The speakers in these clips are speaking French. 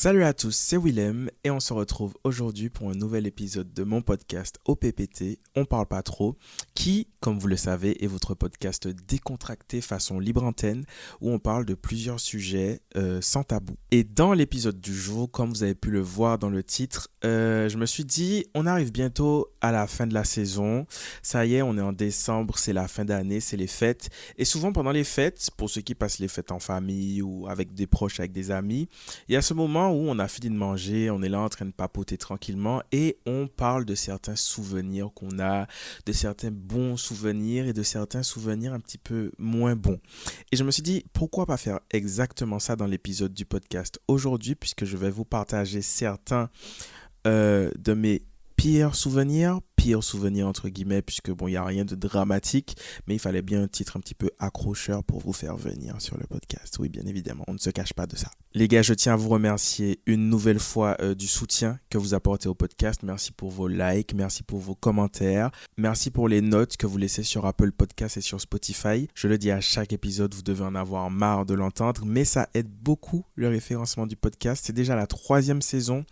Salut à tous, c'est Willem et on se retrouve aujourd'hui pour un nouvel épisode de mon podcast OPPT, On parle pas trop, qui, comme vous le savez, est votre podcast décontracté façon libre antenne où on parle de plusieurs sujets sans tabou. Et dans l'épisode du jour, comme vous avez pu le voir dans le titre, je me suis dit, on arrive bientôt à la fin de la saison. Ça y est, on est en décembre, c'est la fin d'année, c'est les fêtes. Et souvent pendant les fêtes, pour ceux qui passent les fêtes en famille ou avec des proches, avec des amis, il y a ce moment où on a fini de manger, on est là en train de papoter tranquillement et on parle de certains souvenirs qu'on a, de certains bons souvenirs et de certains souvenirs un petit peu moins bons. Et je me suis dit, pourquoi pas faire exactement ça dans l'épisode du podcast aujourd'hui, puisque je vais vous partager certains de mes pires souvenirs entre guillemets, puisque bon, il n'y a rien de dramatique, mais il fallait bien un titre un petit peu accrocheur pour vous faire venir sur le podcast. Oui, bien évidemment, on ne se cache pas de ça. Les gars, je tiens à vous remercier une nouvelle fois du soutien que vous apportez au podcast. Merci pour vos likes, merci pour vos commentaires, merci pour les notes que vous laissez sur Apple Podcasts et sur Spotify. Je le dis à chaque épisode, vous devez en avoir marre de l'entendre, mais ça aide beaucoup le référencement du podcast. C'est déjà la 3e saison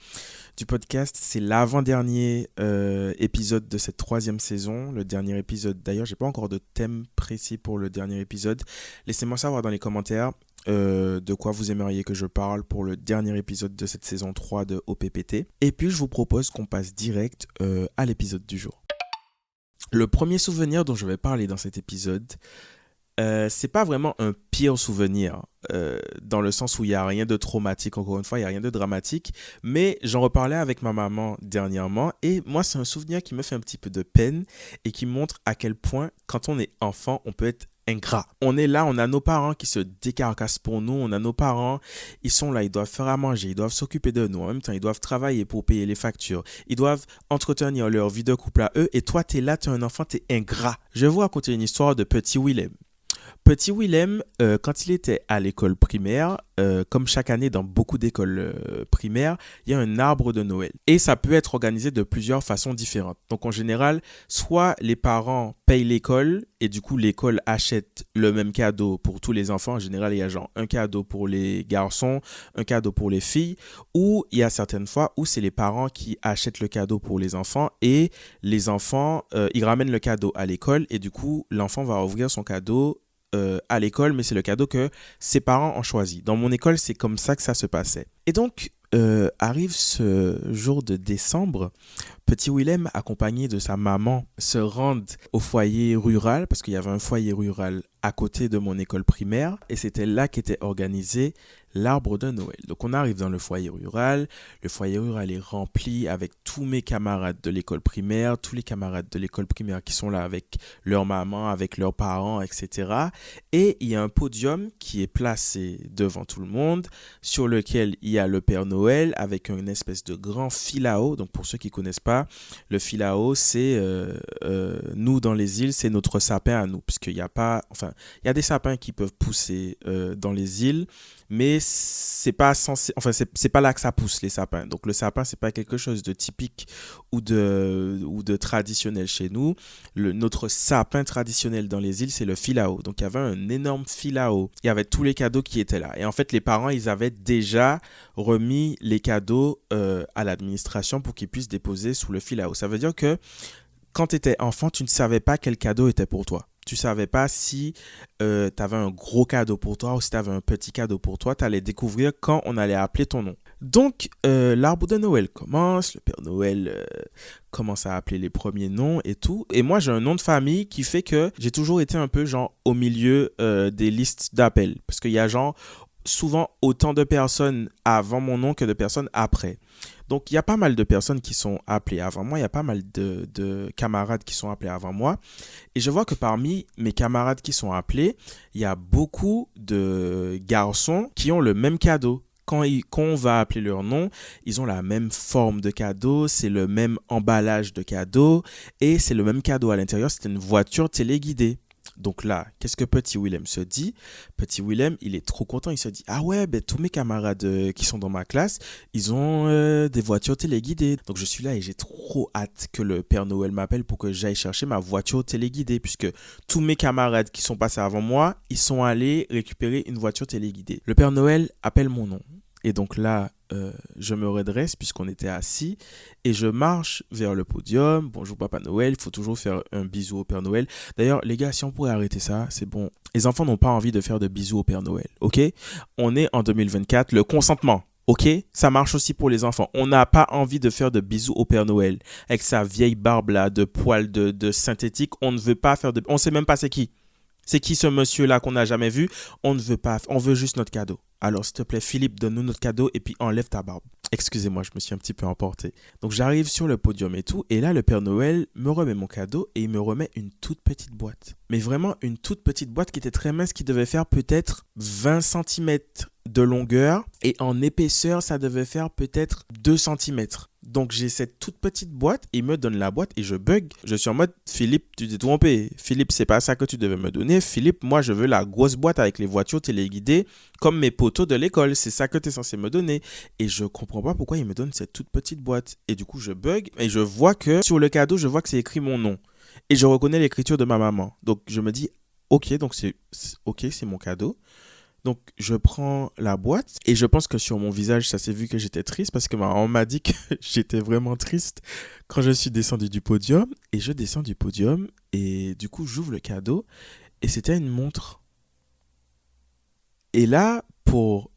du podcast, c'est l'avant-dernier épisode de cette 3e saison, le dernier épisode. D'ailleurs, j'ai pas encore de thème précis pour le dernier épisode. Laissez-moi savoir dans les commentaires de quoi vous aimeriez que je parle pour le dernier épisode de cette saison 3 de OPPT. Et puis, je vous propose qu'on passe direct à l'épisode du jour. Le premier souvenir dont je vais parler dans cet épisode, c'est pas vraiment un pire souvenir, dans le sens où il n'y a rien de traumatique, encore une fois, il n'y a rien de dramatique, mais j'en reparlais avec ma maman dernièrement, et moi, c'est un souvenir qui me fait un petit peu de peine, et qui montre à quel point, quand on est enfant, on peut être ingrat. On est là, on a nos parents qui se décarcassent pour nous, on a nos parents, ils sont là, ils doivent faire à manger, ils doivent s'occuper de nous, en même temps, ils doivent travailler pour payer les factures, ils doivent entretenir leur vie de couple à eux, et toi, t'es là, t'es un enfant, t'es ingrat. Je vais vous raconter une histoire de petit Willem. Petit Willem, quand il était à l'école primaire, comme chaque année dans beaucoup d'écoles primaires, il y a un arbre de Noël. Et ça peut être organisé de plusieurs façons différentes. Donc en général, soit les parents payent l'école et du coup l'école achète le même cadeau pour tous les enfants. En général, il y a genre un cadeau pour les garçons, un cadeau pour les filles. Ou il y a certaines fois où c'est les parents qui achètent le cadeau pour les enfants et les enfants, ils ramènent le cadeau à l'école et du coup l'enfant va ouvrir son cadeau à l'école, mais c'est le cadeau que ses parents ont choisi. Dans mon école, c'est comme ça que ça se passait. Et donc, arrive ce jour de décembre, petit Willem, accompagné de sa maman, se rendent au foyer rural, parce qu'il y avait un foyer rural à côté de mon école primaire, et c'était là qu'était organisé l'arbre de Noël. Donc on arrive dans le foyer rural est rempli avec tous mes camarades de l'école primaire, tous les camarades de l'école primaire qui sont là avec leur maman, avec leurs parents, etc. Et il y a un podium qui est placé devant tout le monde, sur lequel il y a le Père Noël avec une espèce de grand fil à eau. Donc pour ceux qui ne connaissent pas, le fil à eau, c'est nous dans les îles, c'est notre sapin à nous, puisqu'il y a pas, enfin, il y a des sapins qui peuvent pousser dans les îles, mais c'est pas censé, enfin c'est pas là que ça pousse les sapins. Donc le sapin, c'est pas quelque chose de typique ou de traditionnel chez nous. Notre sapin traditionnel dans les îles, c'est le fil à eau. Donc il y avait un énorme fil à eau. Il y avait tous les cadeaux qui étaient là. Et en fait, les parents, ils avaient déjà remis les cadeaux à l'administration pour qu'ils puissent déposer sous le fil à eau. Ça veut dire que quand tu étais enfant, tu ne savais pas quel cadeau était pour toi. Tu ne savais pas si tu avais un gros cadeau pour toi ou si tu avais un petit cadeau pour toi. Tu allais découvrir quand on allait appeler ton nom. Donc, l'arbre de Noël commence, le Père Noël commence à appeler les premiers noms et tout. Et moi, j'ai un nom de famille qui fait que j'ai toujours été un peu genre au milieu des listes d'appels. Parce qu'il y a genre souvent autant de personnes avant mon nom que de personnes après. Donc, il y a pas mal de personnes qui sont appelées avant moi. Il y a pas mal de camarades qui sont appelés avant moi. Et je vois que parmi mes camarades qui sont appelés, il y a beaucoup de garçons qui ont le même cadeau. Quand on va appeler leur nom, ils ont la même forme de cadeau, c'est le même emballage de cadeau et c'est le même cadeau à l'intérieur. C'est une voiture téléguidée. Donc là, qu'est-ce que petit Willem se dit? Petit Willem, il est trop content. Il se dit, ah ouais, ben, tous mes camarades qui sont dans ma classe, ils ont des voitures téléguidées. Donc je suis là et j'ai trop hâte que le Père Noël m'appelle pour que j'aille chercher ma voiture téléguidée. Puisque tous mes camarades qui sont passés avant moi, ils sont allés récupérer une voiture téléguidée. Le Père Noël appelle mon nom. Et donc là, je me redresse puisqu'on était assis et je marche vers le podium. Bonjour Papa Noël, il faut toujours faire un bisou au Père Noël. D'ailleurs, les gars, si on pourrait arrêter ça, c'est bon. Les enfants n'ont pas envie de faire de bisous au Père Noël, ok? On est en 2024, le consentement. Ok, ça marche aussi pour les enfants. On n'a pas envie de faire de bisous au Père Noël avec sa vieille barbe là, de poils de synthétique. On ne veut pas faire de... On ne sait même pas c'est qui. C'est qui ce monsieur-là qu'on n'a jamais vu? On ne veut pas. On veut juste notre cadeau. Alors, s'il te plaît, Philippe, donne-nous notre cadeau et puis enlève ta barbe. Excusez-moi, je me suis un petit peu emporté. Donc, j'arrive sur le podium et tout. Et là, le Père Noël me remet mon cadeau et il me remet une toute petite boîte. Mais vraiment, une toute petite boîte qui était très mince, qui devait faire peut-être 20 centimètres de longueur. Et en épaisseur, ça devait faire peut-être 2 centimètres. Donc, j'ai cette toute petite boîte, il me donne la boîte et je bug. Je suis en mode, Philippe, tu t'es trompé. Philippe, c'est pas ça que tu devais me donner. Philippe, moi, je veux la grosse boîte avec les voitures téléguidées comme mes poteaux de l'école. C'est ça que tu es censé me donner. Et je comprends pas pourquoi il me donne cette toute petite boîte. Et du coup, je bug et je vois que sur le cadeau, je vois que c'est écrit mon nom. Et je reconnais l'écriture de ma maman. Donc, je me dis, ok, donc c'est mon cadeau. Donc, je prends la boîte et je pense que sur mon visage, ça s'est vu que j'étais triste parce que ma maman m'a dit que j'étais vraiment triste quand je suis descendu du podium. Et je descends du podium et du coup, j'ouvre le cadeau et c'était une montre. Et là, pour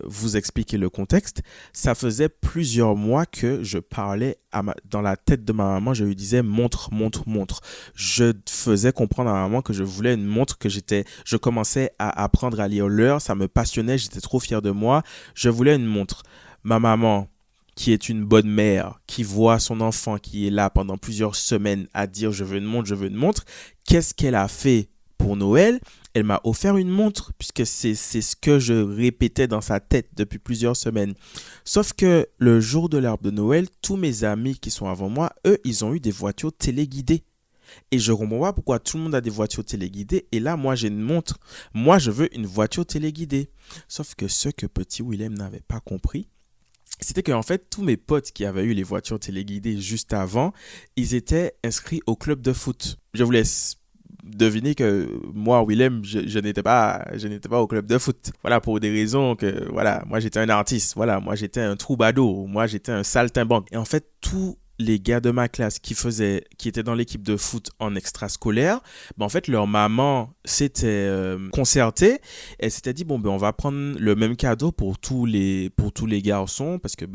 vous expliquer le contexte, ça faisait plusieurs mois que je parlais dans la tête de ma maman, je lui disais montre, montre, montre. Je faisais comprendre à ma maman que je voulais une montre, je commençais à apprendre à lire l'heure, ça me passionnait, j'étais trop fier de moi, je voulais une montre. Ma maman, qui est une bonne mère, qui voit son enfant qui est là pendant plusieurs semaines à dire je veux une montre, qu'est-ce qu'elle a fait pour Noël? Elle m'a offert une montre puisque c'est ce que je répétais dans sa tête depuis plusieurs semaines. Sauf que le jour de l'arbre de Noël, tous mes amis qui sont avant moi, eux, ils ont eu des voitures téléguidées. Et je ne comprends pas pourquoi tout le monde a des voitures téléguidées. Et là, moi, j'ai une montre. Moi, je veux une voiture téléguidée. Sauf que ce que petit Willem n'avait pas compris, c'était qu'en fait, tous mes potes qui avaient eu les voitures téléguidées juste avant, ils étaient inscrits au club de foot. Je vous laisse deviner que moi, Willem, je n'étais pas au club de foot. Voilà, pour des raisons que, voilà, moi j'étais un artiste, voilà, moi j'étais un troubadour, moi j'étais un saltimbanque. Et en fait, tous les gars de ma classe qui étaient dans l'équipe de foot en extrascolaire, en fait, leur maman s'était concertée et s'était dit, bon, on va prendre le même cadeau pour tous les garçons parce que,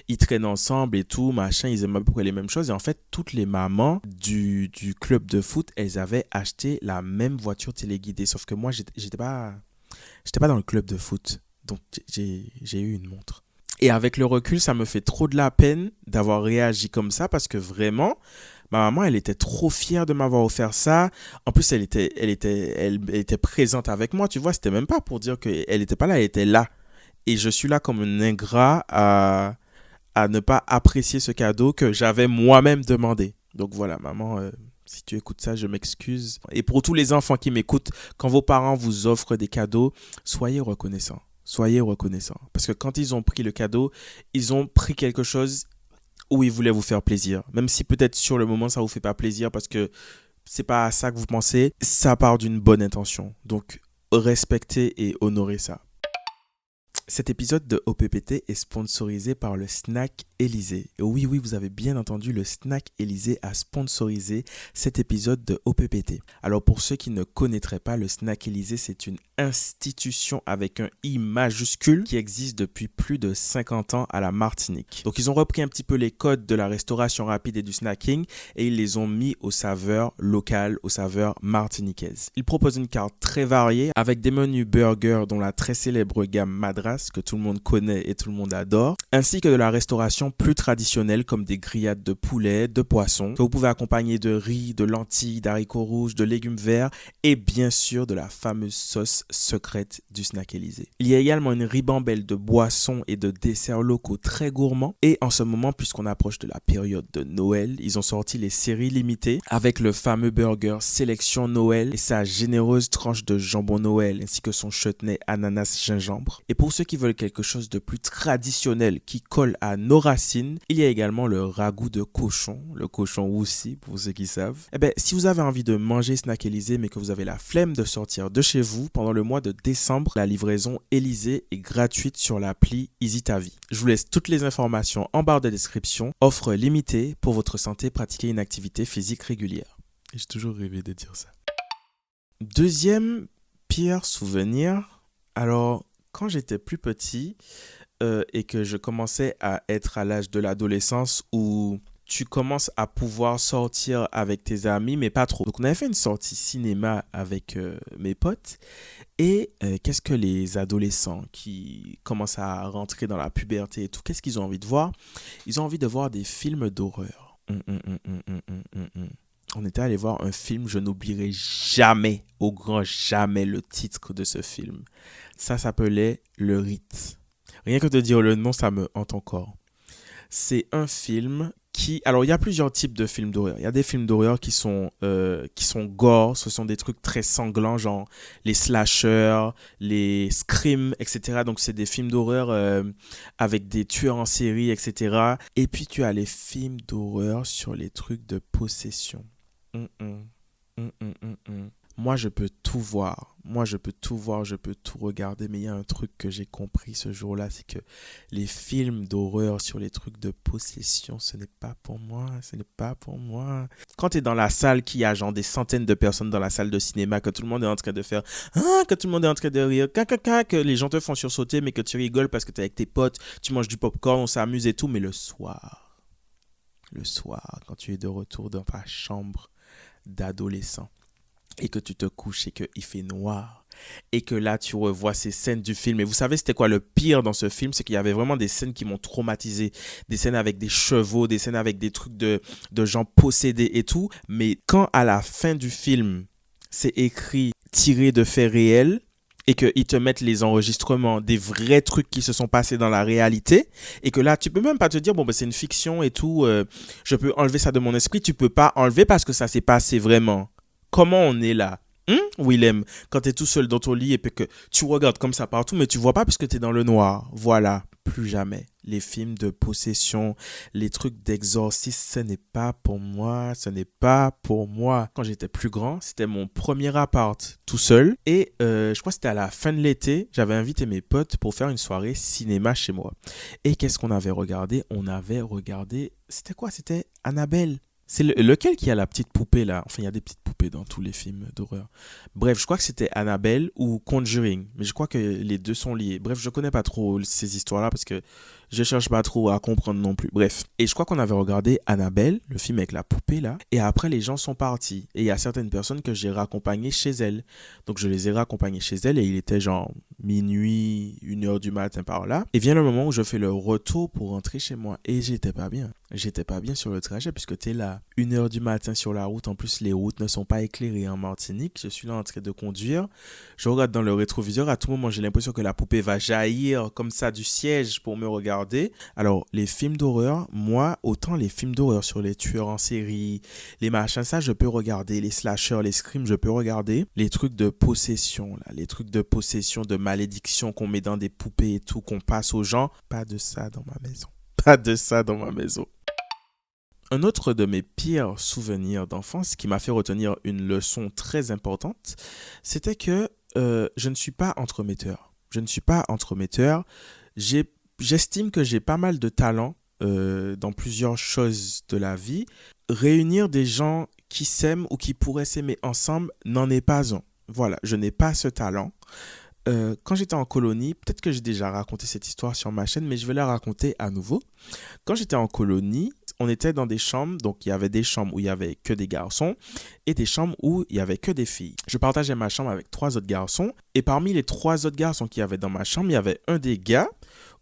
ils traînent ensemble et tout, machin, ils aiment à peu près les mêmes choses. Et en fait, toutes les mamans du club de foot, elles avaient acheté la même voiture téléguidée. Sauf que moi, j'étais pas dans le club de foot. Donc, j'ai eu une montre. Et avec le recul, ça me fait trop de la peine d'avoir réagi comme ça parce que vraiment, ma maman, elle était trop fière de m'avoir offert ça. En plus, elle était présente avec moi, tu vois. C'était même pas pour dire qu'elle n'était pas là, elle était là. Et je suis là comme un ingrat à ne pas apprécier ce cadeau que j'avais moi-même demandé. Donc voilà, maman, si tu écoutes ça, je m'excuse. Et pour tous les enfants qui m'écoutent, quand vos parents vous offrent des cadeaux, soyez reconnaissants. Soyez reconnaissants. Parce que quand ils ont pris le cadeau, ils ont pris quelque chose où ils voulaient vous faire plaisir. Même si peut-être sur le moment, ça ne vous fait pas plaisir parce que c'est pas à ça que vous pensez. Ça part d'une bonne intention. Donc, respectez et honorez ça. Cet épisode de OPPT est sponsorisé par le Snack Élysée. Et oui, vous avez bien entendu, le Snack Élysée a sponsorisé cet épisode de OPPT. Alors pour ceux qui ne connaîtraient pas, le Snack Élysée, c'est une institution avec un I majuscule qui existe depuis plus de 50 ans à la Martinique. Donc ils ont repris un petit peu les codes de la restauration rapide et du snacking et ils les ont mis aux saveurs locales, aux saveurs martiniquaises. Ils proposent une carte très variée avec des menus burgers dont la très célèbre gamme Madras que tout le monde connaît et tout le monde adore, ainsi que de la restauration plus traditionnelle comme des grillades de poulet, de poisson, que vous pouvez accompagner de riz, de lentilles, d'haricots rouges, de légumes verts et bien sûr de la fameuse sauce secrète du Snack Élysée. Il y a également une ribambelle de boissons et de desserts locaux très gourmands et en ce moment, puisqu'on approche de la période de Noël, ils ont sorti les séries limitées avec le fameux burger Sélection Noël et sa généreuse tranche de jambon Noël ainsi que son chutney ananas gingembre. Et pour ceux ceux qui veulent quelque chose de plus traditionnel, qui colle à nos racines, il y a également le ragoût de cochon, le cochon roussi pour ceux qui savent. Eh bien, si vous avez envie de manger snack-Élysée mais que vous avez la flemme de sortir de chez vous, pendant le mois de décembre, la livraison Élysée est gratuite sur l'appli EasyTavi. Je vous laisse toutes les informations en barre de description. Offre limitée pour votre santé, pratiquer une activité physique régulière. J'ai toujours rêvé de dire ça. Deuxième pire souvenir, alors quand j'étais plus petit et que je commençais à être à l'âge de l'adolescence où tu commences à pouvoir sortir avec tes amis, mais pas trop. Donc on avait fait une sortie cinéma avec mes potes et qu'est-ce que les adolescents qui commencent à rentrer dans la puberté et tout, qu'est-ce qu'ils ont envie de voir? Ils ont envie de voir des films d'horreur. On était allé voir un film, je n'oublierai jamais, au grand jamais, le titre de ce film. Ça s'appelait Le Rite. Rien que de dire le nom, ça me hante encore. C'est un film qui... Alors, il y a plusieurs types de films d'horreur. Il y a des films d'horreur qui sont gore. Ce sont des trucs très sanglants, genre les slashers, les screams, etc. Donc, c'est des films d'horreur avec des tueurs en série, etc. Et puis, tu as les films d'horreur sur les trucs de possession. Moi, je peux tout voir. Je peux tout regarder. Mais il y a un truc que j'ai compris ce jour-là, c'est que les films d'horreur sur les trucs de possession, ce n'est pas pour moi. Quand tu es dans la salle, qu'il y a genre des centaines de personnes dans la salle de cinéma, que tout le monde est en train de faire « Ah !» que tout le monde est en train de rire, « Caca !» que les gens te font sursauter, mais que tu rigoles parce que tu es avec tes potes, tu manges du popcorn, on s'amuse et tout. Mais le soir, quand tu es de retour dans ta chambre d'adolescent, et que tu te couches et qu'il fait noir et que là tu revois ces scènes du film. Et vous savez c'était quoi le pire dans ce film? C'est qu'il y avait vraiment des scènes qui m'ont traumatisé, des scènes avec des chevaux, des scènes avec des trucs de gens possédés et tout. Mais quand à la fin du film c'est écrit tiré de faits réels et qu'ils te mettent les enregistrements des vrais trucs qui se sont passés dans la réalité et que là tu peux même pas te dire bon ben c'est une fiction et tout, je peux enlever ça de mon esprit. Tu peux pas enlever parce que ça s'est passé vraiment. Comment on est là, Willem, quand tu es tout seul dans ton lit et puis que tu regardes comme ça partout, mais tu vois pas puisque tu es dans le noir. Voilà, plus jamais. Les films de possession, les trucs d'exorcisme, ce n'est pas pour moi. Quand j'étais plus grand, c'était mon premier appart tout seul. Et je crois que c'était à la fin de l'été, j'avais invité mes potes pour faire une soirée cinéma chez moi. Et qu'est-ce qu'on avait regardé? C'était quoi? C'était Annabelle. C'est lequel qui a la petite poupée là? Enfin, il y a des petites poupées dans tous les films d'horreur. Bref, je crois que c'était Annabelle ou Conjuring. Mais je crois que les deux sont liés. Bref, je connais pas trop ces histoires-là parce que je cherche pas trop à comprendre non plus. Bref. Et je crois qu'on avait regardé Annabelle, le film avec la poupée là. Et après, les gens sont partis. Et il y a certaines personnes que j'ai raccompagnées chez elles. Donc, je les ai raccompagnées chez elles et il était genre minuit, 1h du matin par là. Et vient le moment où je fais le retour pour rentrer chez moi. Et j'étais pas bien. J'étais pas bien sur le trajet puisque t'es là 1h du matin sur la route. En plus, les routes ne sont pas éclairées en Martinique. Je suis là en train de conduire. Je regarde dans le rétroviseur. À tout moment, j'ai l'impression que la poupée va jaillir comme ça du siège pour me regarder. Alors, les films d'horreur, moi, autant les films d'horreur sur les tueurs en série, les machins, ça, je peux regarder. Les slashers, les screams, je peux regarder. Les trucs de possession, là, les trucs de possession, de malédiction qu'on met dans des poupées et tout, qu'on passe aux gens. Pas de ça dans ma maison. Un autre de mes pires souvenirs d'enfance qui m'a fait retenir une leçon très importante, c'était que je ne suis pas entremetteur. J'estime que j'ai pas mal de talent dans plusieurs choses de la vie. Réunir des gens qui s'aiment ou qui pourraient s'aimer ensemble n'en est pas un. Voilà, je n'ai pas ce talent. Quand j'étais en colonie, peut-être que j'ai déjà raconté cette histoire sur ma chaîne, mais je vais la raconter à nouveau. Quand j'étais en colonie, on était dans des chambres, donc il y avait des chambres où il y avait que des garçons et des chambres où il y avait que des filles. Je partageais ma chambre avec 3 autres garçons et parmi les 3 autres garçons qu'il y avait dans ma chambre, il y avait un des gars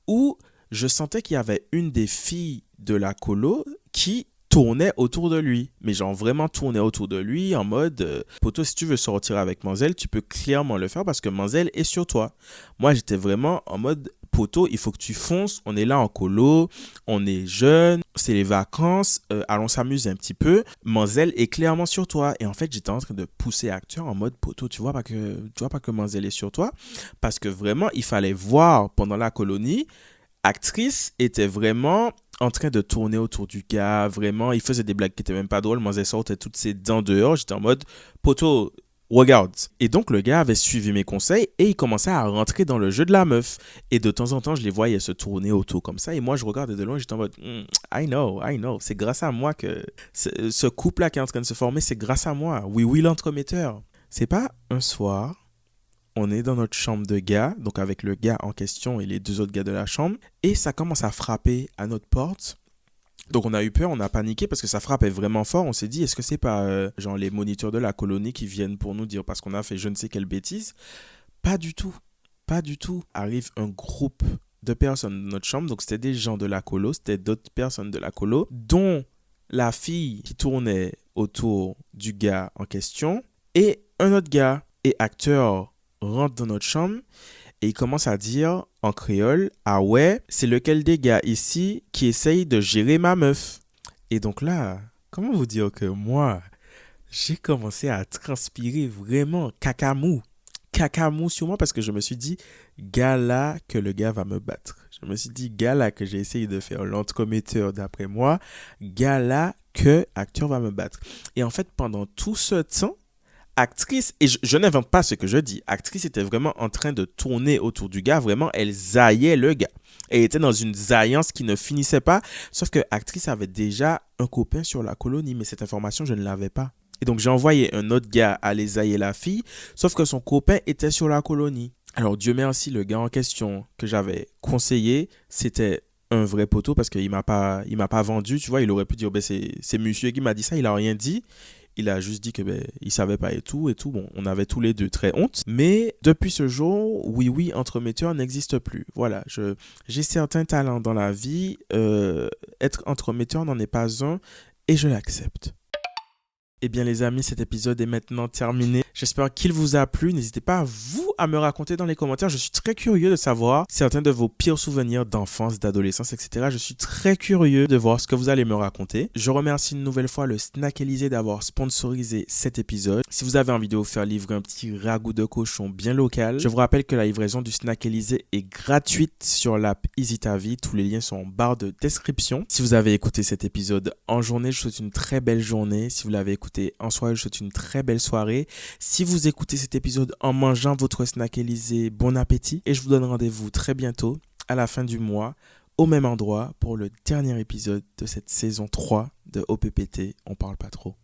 où je sentais qu'il y avait une des filles de la colo qui tournait autour de lui, mais genre vraiment tournait autour de lui en mode poto, si tu veux sortir avec Manzel, tu peux clairement le faire parce que Manzel est sur toi. Moi, j'étais vraiment en mode poto, il faut que tu fonces, on est là en colo, on est jeune, c'est les vacances, allons s'amuser un petit peu. Manzel est clairement sur toi. Et en fait, j'étais en train de pousser acteur en mode poto, tu vois pas que Manzel est sur toi, parce que vraiment, il fallait voir pendant la colonie, actrice était vraiment en train de tourner autour du gars, vraiment, il faisait des blagues qui étaient même pas drôles, Manzel sortait toutes ses dents dehors, j'étais en mode poto, regarde. Et donc, le gars avait suivi mes conseils et il commençait à rentrer dans le jeu de la meuf. Et de temps en temps, je les voyais se tourner autour comme ça. Et moi, je regardais de loin, j'étais en mode, I know. C'est grâce à moi que ce couple-là qui est en train de se former, c'est grâce à moi. Oui, l'entremetteur. C'est pas un soir, on est dans notre chambre de gars, donc avec le gars en question et les 2 autres gars de la chambre, et ça commence à frapper à notre porte. Donc on a eu peur, on a paniqué parce que ça frappait vraiment fort. On s'est dit, est-ce que c'est pas genre les moniteurs de la colonie qui viennent pour nous dire parce qu'on a fait je ne sais quelle bêtise? Pas du tout, pas du tout. Arrive un groupe de personnes dans notre chambre, donc c'était des gens de la colo, c'était d'autres personnes de la colo, dont la fille qui tournait autour du gars en question et un autre gars. Et acteur rentre dans notre chambre et il commence à dire en créole, ah ouais, c'est lequel des gars ici qui essaye de gérer ma meuf? Et donc là, comment vous dire que moi, j'ai commencé à transpirer vraiment cacamou sur moi parce que je me suis dit, gars là que le gars va me battre. Je me suis dit, gars là que j'ai essayé de faire l'entremetteur d'après moi, gars là que acteur va me battre. Et en fait, pendant tout ce temps, actrice, et je n'invente pas ce que je dis, actrice était vraiment en train de tourner autour du gars, vraiment, elle zaillait le gars. Elle était dans une zaillance qui ne finissait pas, sauf que actrice avait déjà un copain sur la colonie, mais cette information, je ne l'avais pas. Et donc, j'ai envoyé un autre gars aller zailler la fille, sauf que son copain était sur la colonie. Alors, Dieu merci, le gars en question que j'avais conseillé, c'était un vrai poteau parce qu'il m'a pas vendu, tu vois, il aurait pu dire, c'est monsieur qui m'a dit ça, il a rien dit. Il a juste dit que il savait pas et tout. Bon, on avait tous les deux très honte. Mais depuis ce jour, oui, entremetteur n'existe plus. Voilà, j'ai certains talents dans la vie. Être entremetteur n'en est pas un et je l'accepte. Eh bien les amis, cet épisode est maintenant terminé. J'espère qu'il vous a plu. N'hésitez pas à me raconter dans les commentaires. Je suis très curieux de savoir certains de vos pires souvenirs d'enfance, d'adolescence, etc. Je suis très curieux de voir ce que vous allez me raconter. Je remercie une nouvelle fois le Snack Élysée d'avoir sponsorisé cet épisode. Si vous avez envie de vous faire livrer un petit ragoût de cochon bien local, je vous rappelle que la livraison du Snack Élysée est gratuite sur l'app Easy Ta Vie. Tous les liens sont en barre de description. Si vous avez écouté cet épisode en journée, je vous souhaite une très belle journée. Si vous l'avez écouté en soirée, je vous souhaite une très belle soirée. Si vous écoutez cet épisode en mangeant votre snack Élysée, bon appétit. Et je vous donne rendez-vous très bientôt, à la fin du mois, au même endroit, pour le dernier épisode de cette saison 3 de OPPT. On parle pas trop.